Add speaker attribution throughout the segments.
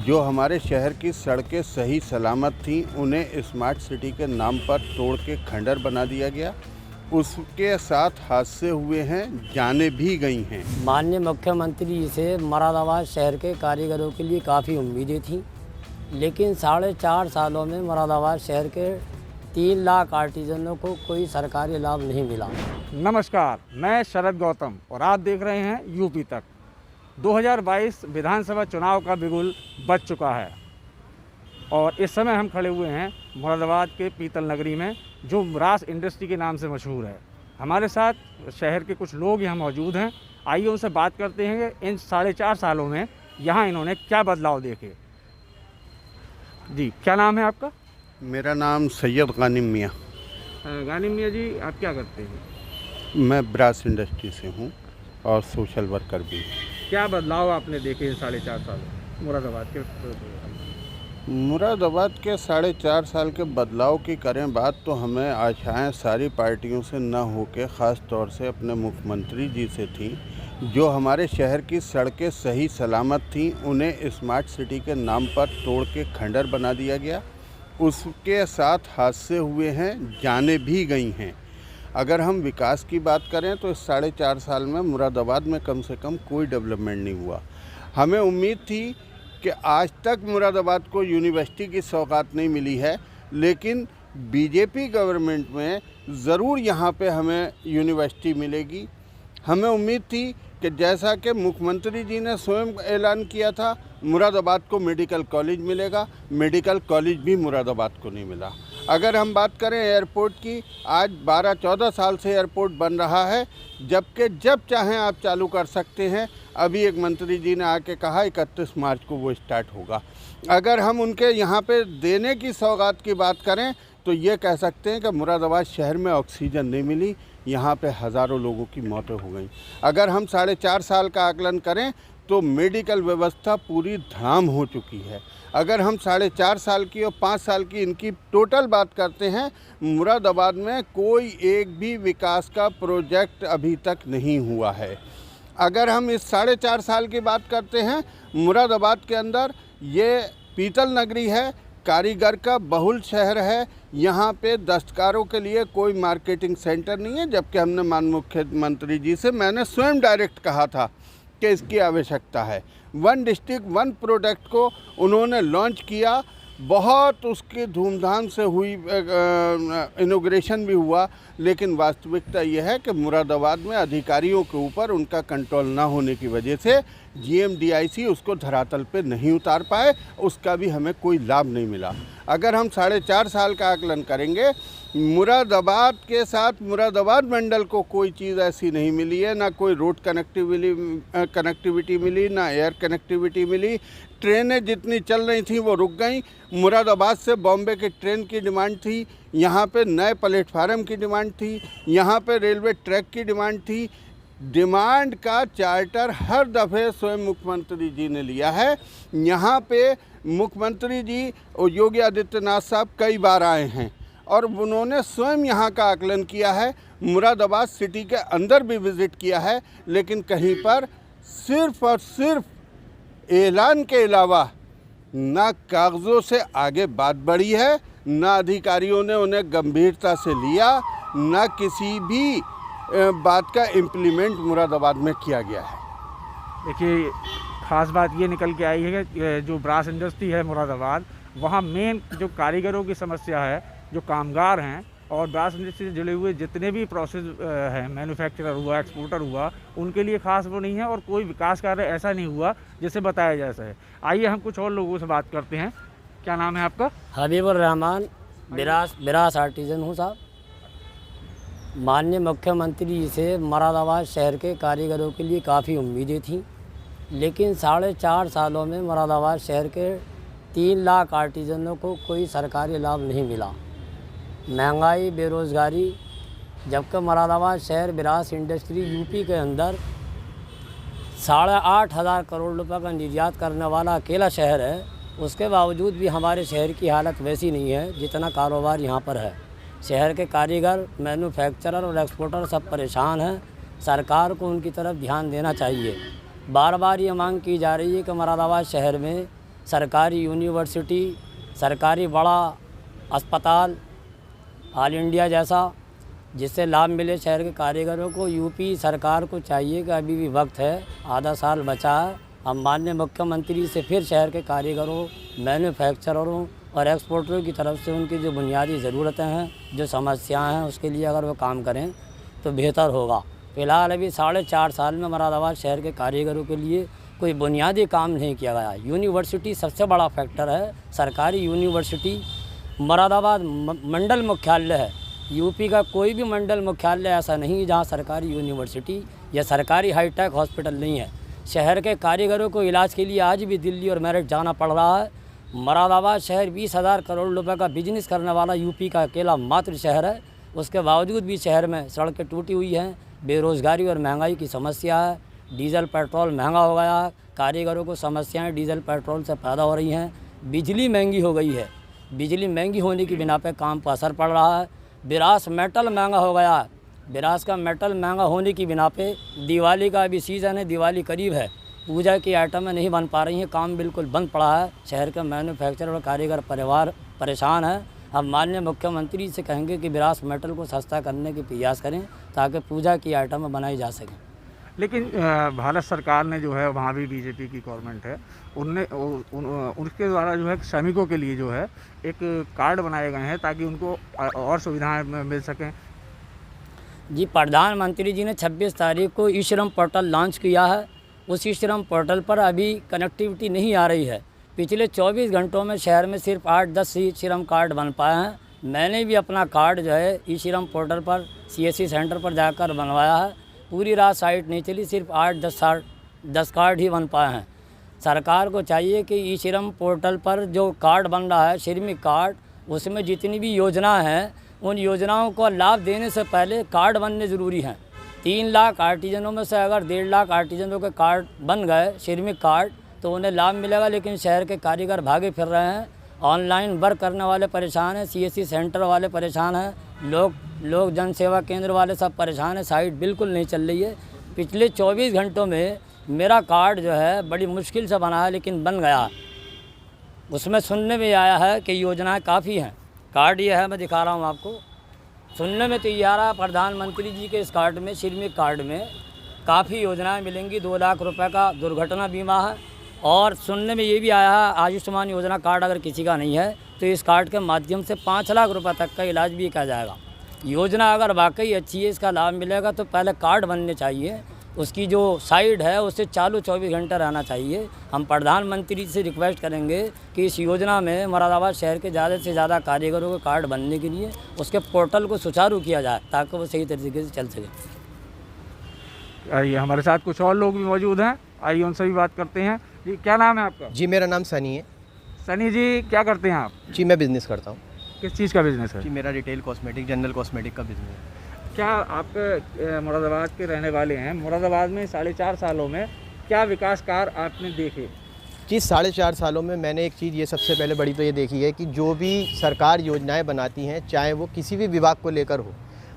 Speaker 1: जो हमारे शहर की सड़कें सही सलामत थीं उन्हें स्मार्ट सिटी के नाम पर तोड़ के खंडर बना दिया गया। उसके साथ हादसे हुए हैं, जानें भी गई हैं।
Speaker 2: माननीय मुख्यमंत्री जी से मुरादाबाद शहर के कारीगरों के लिए काफ़ी उम्मीदें थीं, लेकिन 4.5 सालों में मुरादाबाद शहर के 3 लाख आर्टिजनों को कोई सरकारी लाभ नहीं मिला।
Speaker 3: नमस्कार, मैं शरद गौतम और आप देख रहे हैं यूपी तक। 2022 विधानसभा चुनाव का बिगुल बज चुका है और इस समय हम खड़े हुए हैं मुरादाबाद के पीतल नगरी में, जो ब्रास इंडस्ट्री के नाम से मशहूर है। हमारे साथ शहर के कुछ लोग यहाँ मौजूद हैं। आइए उनसे बात करते हैं कि इन 4.5 सालों में यहाँ इन्होंने क्या बदलाव देखे। जी, क्या नाम है आपका?
Speaker 1: मेरा नाम सैयद गानिम मियाँ।
Speaker 3: गानिम मियाँ जी, आप क्या करते हैं?
Speaker 1: मैं ब्रास इंडस्ट्री से हूँ और सोशल वर्कर भी।
Speaker 3: क्या बदलाव आपने देखे इन 4.5 सालों मुरादाबाद के?
Speaker 1: मुरादाबाद के 4.5 साल के बदलाव की करें बात तो हमें आशाएं सारी पार्टियों से न होकर ख़ास तौर से अपने मुख्यमंत्री जी से थी। जो हमारे शहर की सड़कें सही सलामत थीं उन्हें स्मार्ट सिटी के नाम पर तोड़ के खंडर बना दिया गया। उसके साथ हादसे हुए हैं, जानें भी गई हैं। अगर हम विकास की बात करें तो इस 4.5 साल में मुरादाबाद में कम से कम कोई डेवलपमेंट नहीं हुआ। हमें उम्मीद थी कि आज तक मुरादाबाद को यूनिवर्सिटी की सौगात नहीं मिली है, लेकिन बीजेपी गवर्नमेंट में ज़रूर यहाँ पे हमें यूनिवर्सिटी मिलेगी। हमें उम्मीद थी कि जैसा कि मुख्यमंत्री जी ने स्वयं ऐलान किया था मुरादाबाद को मेडिकल कॉलेज मिलेगा, मेडिकल कॉलेज भी मुरादाबाद को नहीं मिला। अगर हम बात करें एयरपोर्ट की, आज 12-14 साल से एयरपोर्ट बन रहा है, जबकि जब चाहें आप चालू कर सकते हैं। अभी एक मंत्री जी ने आके कहा 31 मार्च को वो स्टार्ट होगा। अगर हम उनके यहाँ पे देने की सौगात की बात करें तो ये कह सकते हैं कि मुरादाबाद शहर में ऑक्सीजन नहीं मिली, यहाँ पे हज़ारों लोगों की मौतें हो गई। अगर हम 4.5 साल का आकलन करें तो मेडिकल व्यवस्था पूरी धड़ाम हो चुकी है। अगर हम 4.5 साल की और 5 साल की इनकी टोटल बात करते हैं, मुरादाबाद में कोई एक भी विकास का प्रोजेक्ट अभी तक नहीं हुआ है। अगर हम इस 4.5 साल की बात करते हैं, मुरादाबाद के अंदर ये पीतल नगरी है, कारीगर का बहुल शहर है। यहाँ पे दस्तकारों के लिए कोई मार्केटिंग सेंटर नहीं है, जबकि हमने माननीय मुख्यमंत्री जी से मैंने स्वयं डायरेक्ट कहा था कि इसकी आवश्यकता है। 1 डिस्ट्रिक्ट 1 प्रोडक्ट को उन्होंने लॉन्च किया, बहुत उसकी धूमधाम से हुई, इनॉग्रेशन भी हुआ, लेकिन वास्तविकता यह है कि मुरादाबाद में अधिकारियों के ऊपर उनका कंट्रोल ना होने की वजह से GMDIC उसको धरातल पे नहीं उतार पाए, उसका भी हमें कोई लाभ नहीं मिला। अगर हम 4.5 साल का आकलन करेंगे, मुरादाबाद के साथ मुरादाबाद मंडल को कोई चीज़ ऐसी नहीं मिली है, ना कोई रोड कनेक्टिविटी मिली, ना एयर कनेक्टिविटी मिली। ट्रेनें जितनी चल रही थी वो रुक गई। मुरादाबाद से बॉम्बे की ट्रेन की डिमांड थी, यहाँ पे नए प्लेटफार्म की डिमांड थी, यहाँ पे रेलवे ट्रैक की डिमांड थी। डिमांड का चार्टर हर दफ़े स्वयं मुख्यमंत्री जी ने लिया है। यहाँ पे मुख्यमंत्री जी और योगी आदित्यनाथ साहब कई बार आए हैं और उन्होंने स्वयं यहाँ का आकलन किया है। मुरादाबाद सिटी के अंदर भी विज़िट किया है, लेकिन कहीं पर सिर्फ़ और सिर्फ ऐलान के अलावा ना कागज़ों से आगे बात बढ़ी है, ना अधिकारियों ने उन्हें गंभीरता से लिया, ना किसी भी बात का इम्प्लीमेंट मुरादाबाद में किया गया है।
Speaker 3: देखिए, ख़ास बात ये निकल के आई है कि जो ब्रास इंडस्ट्री है मुरादाबाद, वहाँ मेन जो कारीगरों की समस्या है, जो कामगार हैं और ब्रास इंडस्ट्री से जुड़े हुए जितने भी प्रोसेस हैं, मैन्युफैक्चरर हुआ, एक्सपोर्टर हुआ, उनके लिए खास वो नहीं है और कोई विकास कार्य ऐसा नहीं हुआ जिसे बताया जैसा है। आइए हम कुछ और लोगों से बात करते हैं। क्या नाम है आपका?
Speaker 2: हबीबुर रहमान, ब्रास आर्टिजन हूँ साहब। माननीय मुख्यमंत्री जी से मुरादाबाद शहर के कारीगरों के लिए काफ़ी उम्मीदें थीं, लेकिन 4.5 सालों में मुरादाबाद शहर के 3 लाख आर्टिजनों को कोई सरकारी लाभ नहीं मिला। महंगाई, बेरोज़गारी, जबकि मुरादाबाद शहर ब्रास इंडस्ट्री यूपी के अंदर 8,500 करोड़ रुपए का निर्यात करने वाला अकेला शहर है, उसके बावजूद भी हमारे शहर की हालत वैसी नहीं है जितना कारोबार यहाँ पर है। शहर के कारीगर, मैन्युफैक्चरर और एक्सपोर्टर सब परेशान हैं। सरकार को उनकी तरफ ध्यान देना चाहिए। बार बार ये मांग की जा रही है कि मुरादाबाद शहर में सरकारी यूनिवर्सिटी, सरकारी बड़ा अस्पताल, ऑल इंडिया जैसा, जिससे लाभ मिले शहर के कारीगरों को। यूपी सरकार को चाहिए कि अभी भी वक्त है, आधा साल बचा है, हम माननीय मुख्यमंत्री से फिर शहर के कारीगरों, मैन्युफैक्चररों और एक्सपोर्टरों की तरफ से उनकी जो बुनियादी ज़रूरतें हैं, जो समस्याएं हैं, उसके लिए अगर वो काम करें तो बेहतर होगा। फ़िलहाल अभी 4.5 साल में मुरादाबाद शहर के कारीगरों के लिए कोई बुनियादी काम नहीं किया गया। यूनिवर्सिटी सबसे बड़ा फैक्टर है। सरकारी यूनिवर्सिटी मुरादाबाद मंडल मुख्यालय है। यूपी का कोई भी मंडल मुख्यालय ऐसा नहीं है जहाँ सरकारी यूनिवर्सिटी या सरकारी हाईटेक हॉस्पिटल नहीं है। शहर के कारीगरों को इलाज के लिए आज भी दिल्ली और मेरठ जाना पड़ रहा है। मुरादाबाद शहर 20,000 करोड़ रुपए का बिजनेस करने वाला यूपी का अकेला मात्र शहर है। उसके बावजूद भी शहर में सड़कें टूटी हुई हैं, बेरोज़गारी और महंगाई की समस्या है, डीजल पेट्रोल महंगा हो गया है, कारीगरों को समस्याएं डीजल पेट्रोल से पैदा हो रही हैं, बिजली महंगी हो गई है, बिजली महंगी होने की बिना पे काम पर असर पड़ रहा है, बिरास मेटल महंगा हो गया है, बिरास का मेटल महंगा होने की बिना पे दिवाली का अभी सीज़न है, दिवाली करीब है, पूजा की आइटमें नहीं बन पा रही हैं, काम बिल्कुल बंद पड़ा है। शहर के मैन्युफैक्चरर और कारीगर परिवार परेशान है। हम माननीय मुख्यमंत्री से कहेंगे कि बिरास मेटल को सस्ता करने के प्रयास करें ताकि पूजा की आइटमें बनाई जा सकें।
Speaker 3: लेकिन भारत सरकार ने जो है, वहाँ भी बीजेपी की गवर्नमेंट है, उनके द्वारा जो है श्रमिकों के लिए जो है एक कार्ड बनाए गए हैं ताकि उनको और सुविधाएं मिल सकें।
Speaker 2: जी, प्रधानमंत्री जी ने 26 तारीख को ई श्रम पोर्टल लॉन्च किया है। उस ई श्रम पोर्टल पर अभी कनेक्टिविटी नहीं आ रही है। पिछले 24 घंटों में शहर में सिर्फ 8-10 ई श्रम कार्ड बन पाए हैं। मैंने भी अपना कार्ड जो है ई श्रम पोर्टल पर CSC सेंटर पर जाकर बनवाया है। पूरी रात साइट नहीं चली, सिर्फ 8-10 कार्ड ही बन पाए हैं। सरकार को चाहिए कि ई श्रम पोर्टल पर जो कार्ड बन रहा है, श्रमिक कार्ड, उसमें जितनी भी योजना हैं, उन योजनाओं को लाभ देने से पहले कार्ड बनने ज़रूरी हैं। 3 लाख आर्टिजनों में से अगर 1.5 लाख आर्टिजनों के कार्ड बन गए, श्रमिक कार्ड, तो उन्हें लाभ मिलेगा। लेकिन शहर के कारीगर भागे फिर रहे हैं, ऑनलाइन वर्क करने वाले परेशान हैं, CSC सेंटर वाले परेशान हैं, लोग जन सेवा केंद्र वाले सब परेशान हैं। साइट बिल्कुल नहीं चल रही है। पिछले 24 घंटों में मेरा कार्ड जो है बड़ी मुश्किल से बना है, लेकिन बन गया। उसमें सुनने में आया है कि योजनाएं काफ़ी हैं। कार्ड ये है, मैं दिखा रहा हूँ आपको। सुनने में तो ये आ रहा है प्रधानमंत्री जी के इस कार्ड में, श्रमिक कार्ड में काफ़ी योजनाएं मिलेंगी। 2 लाख रुपए का दुर्घटना बीमा है। और सुनने में ये भी आया है आयुष्मान योजना कार्ड अगर किसी का नहीं है तो इस कार्ड के माध्यम से 5 लाख रुपए तक का इलाज भी किया जाएगा। योजना अगर वाकई अच्छी है, इसका लाभ मिलेगा, तो पहले कार्ड बनने चाहिए। उसकी जो साइड है उससे चालू 24 घंटे रहना चाहिए। हम प्रधानमंत्री से रिक्वेस्ट करेंगे कि इस योजना में मुरादाबाद शहर के ज़्यादा से ज़्यादा कारीगरों के कार्ड बनने के लिए उसके पोर्टल को सुचारू किया जाए ताकि वो सही तरीके से चल सके।
Speaker 3: आइए, हमारे साथ कुछ और लोग भी मौजूद हैं, आइए उनसे भी बात करते हैं। जी, क्या नाम है आपका?
Speaker 4: जी, मेरा नाम सनी है।
Speaker 3: सनी जी, क्या करते हैं आप?
Speaker 4: जी, मैं बिज़नेस करता हूँ।
Speaker 3: किस चीज़ का बिज़नेस है?
Speaker 4: जी, मेरा रिटेल कॉस्मेटिक, जनरल कॉस्मेटिक का बिज़नेस है।
Speaker 3: क्या आप मुरादाबाद के रहने वाले हैं? मुरादाबाद में 4.5 सालों में क्या विकास कार्य आपने देखे?
Speaker 4: जी, 4.5 सालों में मैंने एक चीज़ ये सबसे पहले बड़ी तो ये देखी है कि जो भी सरकार योजनाएं बनाती हैं, चाहे वो किसी भी विभाग को लेकर हो,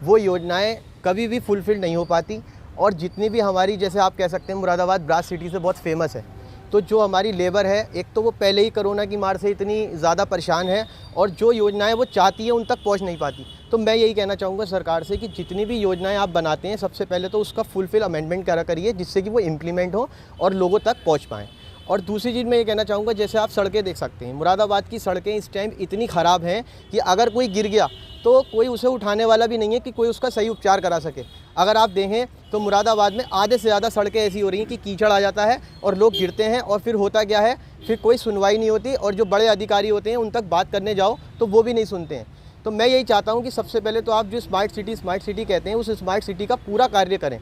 Speaker 4: वो योजनाएं कभी भी फुलफ़िल नहीं हो पाती। और जितनी भी हमारी, जैसे आप कह सकते हैं, मुरादाबाद ब्रास सिटी से बहुत फेमस है, तो जो हमारी लेबर है, एक तो वो पहले ही कोरोना की मार से इतनी ज़्यादा परेशान है और जो योजनाएं वो चाहती है उन तक पहुंच नहीं पाती। तो मैं यही कहना चाहूँगा सरकार से कि जितनी भी योजनाएं आप बनाते हैं, सबसे पहले तो उसका फुलफिल अमेंडमेंट करिए, जिससे कि वो इम्प्लीमेंट हो और लोगों तक पहुँच पाएँ। और दूसरी चीज़ मैं ये कहना चाहूँगा, जैसे आप सड़कें देख सकते हैं, मुरादाबाद की सड़कें इस टाइम इतनी ख़राब हैं कि अगर कोई गिर गया तो कोई उसे उठाने वाला भी नहीं है कि कोई उसका सही उपचार करा सके। अगर आप देखें तो मुरादाबाद में आधे से ज़्यादा सड़कें ऐसी हो रही हैं कि कीचड़ आ जाता है और लोग गिरते हैं, और फिर होता क्या है, फिर कोई सुनवाई नहीं होती, और जो बड़े अधिकारी होते हैं उन तक बात करने जाओ तो वो भी नहीं सुनते हैं। तो मैं यही चाहता हूँ कि सबसे पहले तो आप जो स्मार्ट सिटी कहते हैं, उस स्मार्ट सिटी का पूरा कार्य करें।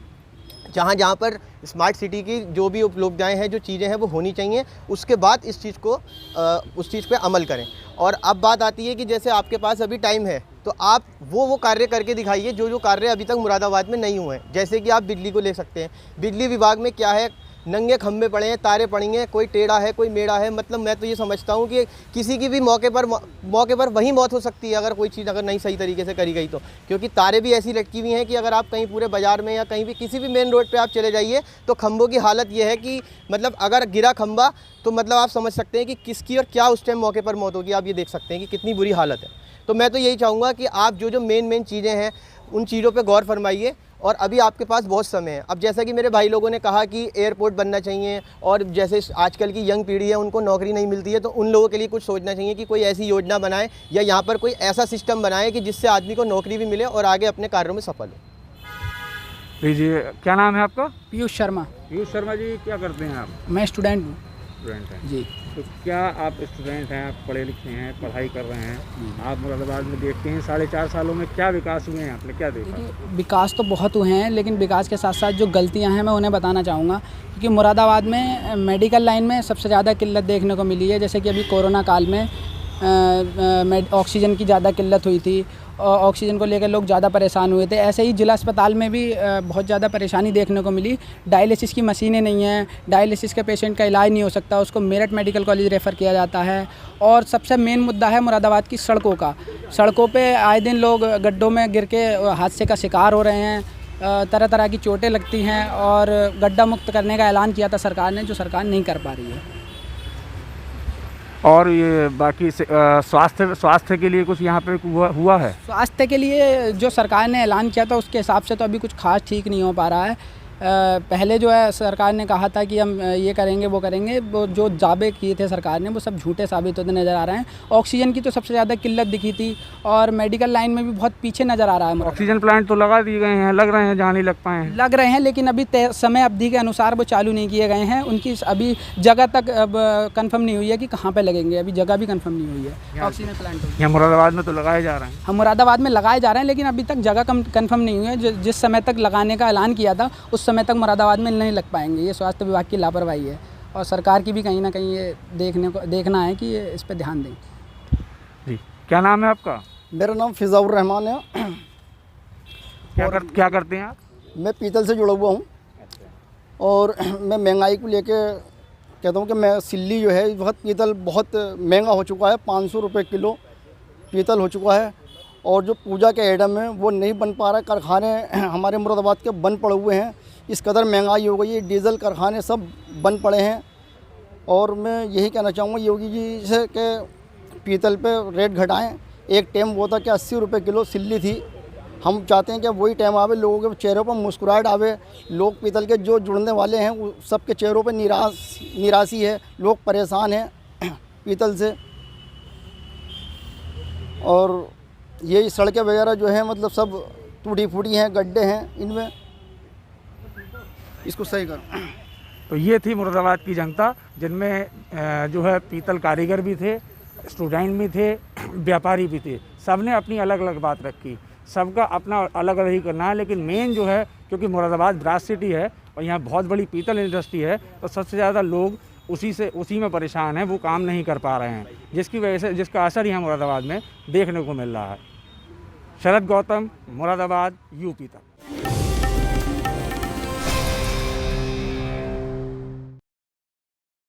Speaker 4: जहाँ पर स्मार्ट सिटी की जो भी उपलब्धियाँ हैं, जो चीज़ें हैं, वो होनी चाहिए। उसके बाद इस चीज़ को उस चीज़ पे अमल करें। और अब बात आती है कि जैसे आपके पास अभी टाइम है, तो आप वो कार्य करके दिखाइए जो कार्य अभी तक मुरादाबाद में नहीं हुए हैं। जैसे कि आप बिजली को ले सकते हैं। बिजली विभाग में क्या है, नंगे खंभे पड़े हैं, तारे पड़ी हैं, कोई टेढ़ा है, कोई मेढ़ा है। मतलब मैं तो ये समझता हूँ कि किसी की भी मौके पर वही मौत हो सकती है अगर कोई चीज़ अगर नहीं सही तरीके से करी गई तो। क्योंकि तारे भी ऐसी लटकी हुई हैं कि अगर आप कहीं पूरे बाज़ार में या कहीं भी किसी भी मेन रोड पर आप चले जाइए तो खंभों की हालत ये है कि मतलब अगर गिरा खंभा तो मतलब आप समझ सकते हैं कि किसकी और क्या उस टाइम मौके पर मौत होगी। आप ये देख सकते हैं कि कितनी बुरी हालत है। तो मैं तो यही चाहूँगा कि आप जो मेन चीज़ें हैं उन चीज़ों पे गौर फरमाइए। और अभी आपके पास बहुत समय है। अब जैसा कि मेरे भाई लोगों ने कहा कि एयरपोर्ट बनना चाहिए और जैसे आजकल की यंग पीढ़ी है उनको नौकरी नहीं मिलती है, तो उन लोगों के लिए कुछ सोचना चाहिए कि कोई ऐसी योजना बनाए या यहाँ पर कोई ऐसा सिस्टम बनाए कि जिससे आदमी को नौकरी भी मिले और आगे अपने कार्यों में सफल हो।
Speaker 3: जी, क्या नाम है आपका?
Speaker 5: पीयूष शर्मा।
Speaker 3: पीयूष शर्मा जी, क्या करते हैं आप?
Speaker 5: मैं स्टूडेंट हूँ।
Speaker 3: स्टूडेंट हैं
Speaker 5: जी।
Speaker 3: तो क्या आप स्टूडेंट हैं, आप पढ़े लिखे हैं, पढ़ाई कर रहे हैं, आप मुरादाबाद में देखते हैं 4.5 सालों में क्या विकास हुए हैं, आपने क्या देखा?
Speaker 5: देखिए, विकास तो बहुत हुए हैं, लेकिन विकास के साथ साथ जो गलतियां हैं मैं उन्हें बताना चाहूँगा। क्योंकि मुरादाबाद में मेडिकल लाइन में सबसे ज़्यादा किल्लत देखने को मिली है। जैसे कि अभी कोरोना काल में ऑक्सीजन की ज़्यादा किल्लत हुई थी और ऑक्सीजन को लेकर लोग ज़्यादा परेशान हुए थे। ऐसे ही जिला अस्पताल में भी बहुत ज़्यादा परेशानी देखने को मिली। डायलिसिस की मशीनें नहीं हैं, डायलिसिस के पेशेंट का इलाज नहीं हो सकता, उसको मेरठ मेडिकल कॉलेज रेफ़र किया जाता है। और सबसे मेन मुद्दा है मुरादाबाद की सड़कों का। सड़कों पे आए दिन लोग गड्ढों में गिर के हादसे का शिकार हो रहे हैं, तरह तरह की चोटें लगती हैं। और गड्ढा मुक्त करने का ऐलान किया था सरकार ने, जो सरकार नहीं कर पा रही है।
Speaker 3: और ये बाकी स्वास्थ्य के लिए कुछ यहाँ पे हुआ है?
Speaker 5: स्वास्थ्य के लिए जो सरकार ने ऐलान किया था उसके हिसाब से तो अभी कुछ खास ठीक नहीं हो पा रहा है। पहले जो है सरकार ने कहा था कि हम ये करेंगे वो करेंगे, वो जो दावे किए थे सरकार ने वो सब झूठे साबित होते नज़र आ रहे हैं। ऑक्सीजन की तो सबसे ज़्यादा किल्लत दिखी थी और मेडिकल लाइन में भी बहुत पीछे नज़र आ रहा है।
Speaker 3: ऑक्सीजन प्लांट तो लगा दिए गए हैं, लग रहे हैं, जहाँ नहीं लग पाए हैं।
Speaker 5: लग रहे हैं, लेकिन अभी समय अवधि के अनुसार वो चालू नहीं किए गए हैं। उनकी अभी जगह तक अब कन्फर्म नहीं हुई है कि कहाँ पर लगेंगे, अभी जगह भी कन्फर्म नहीं हुई है ऑक्सीजन प्लांट।
Speaker 3: यहाँ मुरादाबाद में तो लगाए जा रहे हैं।
Speaker 5: हम मुरादाबाद में लगाए जा रहे हैं, लेकिन अभी तक जगह कन्फर्म नहीं हुई है। जिस समय तक लगाने का ऐलान किया था उस समय तक मुरादाबाद में नहीं लग पाएंगे। ये स्वास्थ्य विभाग की लापरवाही है और सरकार की भी कहीं ना कहीं ये देखना है कि ये इस पर ध्यान दें।
Speaker 3: जी, क्या नाम है आपका?
Speaker 6: मेरा नाम फिज़ाउर रहमान है।
Speaker 3: क्या करते हैं आप?
Speaker 6: मैं पीतल से जुड़ा हुआ हूँ और मैं महंगाई को लेके कहता हूँ कि मैं सिल्ली जो है बहुत पीतल बहुत महंगा हो चुका है। 500 रुपये किलो पीतल हो चुका है और जो पूजा के आइटम है वो नहीं बन पा रहा है। कारखाने हमारे मुरादाबाद के बंद पड़े हुए हैं, इस कदर महंगाई हो गई है। डीजल कारखाने सब बंद पड़े हैं और मैं यही कहना चाहूँगा योगी जी से कि पीतल पे रेट घटाएं। एक टाइम वो था कि 80 रुपये किलो सिल्ली थी, हम चाहते हैं कि वही टाइम आवे, लोगों के चेहरों पर मुस्कुराहट आवे। लोग पीतल के जो जुड़ने वाले हैं वो सबके चेहरों पर निराशी है, लोग परेशान हैं पीतल से। और यही सड़कें वगैरह जो हैं मतलब सब टूटी फूटी हैं, गड्ढे हैं, इनमें इसको सही करो।
Speaker 3: तो ये थी मुरादाबाद की जनता, जिनमें जो है पीतल कारीगर भी थे, स्टूडेंट भी थे, व्यापारी भी थे। सब ने अपनी अलग अलग बात रखी, सबका अपना अलग अलग ही करना है। लेकिन मेन जो है, क्योंकि मुरादाबाद ब्रास सिटी है और यहाँ बहुत बड़ी पीतल इंडस्ट्री है, तो सबसे ज़्यादा लोग उसी में परेशान हैं, वो काम नहीं कर पा रहे हैं, जिसकी वजह से जिसका असर यहाँ मुरादाबाद में देखने को मिल रहा है। शरद गौतम, मुरादाबाद, यूपी तक।